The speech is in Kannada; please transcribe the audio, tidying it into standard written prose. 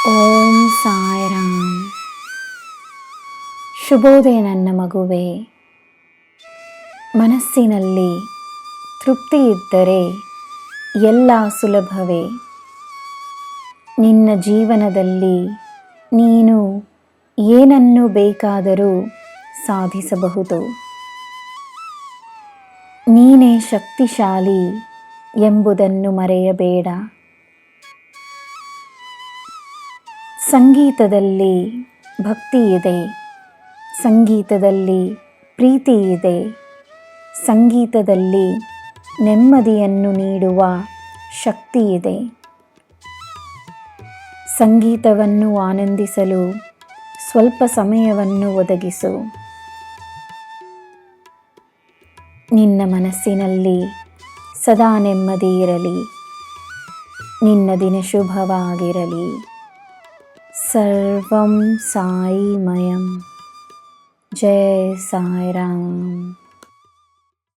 ಓಂ ಸಾಯಿರಾಮ್. ಶುಭೋದಯ ನನ್ನ ಮಗುವೆ. ಮನಸ್ಸಿನಲ್ಲಿ ತೃಪ್ತಿ ಇದ್ದರೆ ಎಲ್ಲ ಸುಲಭವೇ. ನಿನ್ನ ಜೀವನದಲ್ಲಿ ನೀನು ಏನನ್ನು ಬೇಕಾದರೂ ಸಾಧಿಸಬಹುದು. ನೀನೇ ಶಕ್ತಿಶಾಲಿ ಎಂಬುದನ್ನು ಮರೆಯಬೇಡ. ಸಂಗೀತದಲ್ಲಿ ಭಕ್ತಿ ಇದೆ, ಸಂಗೀತದಲ್ಲಿ ಪ್ರೀತಿ ಇದೆ, ಸಂಗೀತದಲ್ಲಿ ನೆಮ್ಮದಿಯನ್ನು ನೀಡುವ ಶಕ್ತಿ ಇದೆ. ಸಂಗೀತವನ್ನು ಆನಂದಿಸಲು ಸ್ವಲ್ಪ ಸಮಯವನ್ನು ಒದಗಿಸು. ನಿನ್ನ ಮನಸ್ಸಿನಲ್ಲಿ ಸದಾ ನೆಮ್ಮದಿ ಇರಲಿ. ನಿನ್ನ ದಿನ ಶುಭವಾಗಿರಲಿ. ಸರ್ವಂ ಸಾಯಿಮಯಂ. ಜೈ ಸಾಯಿರಾಮ್.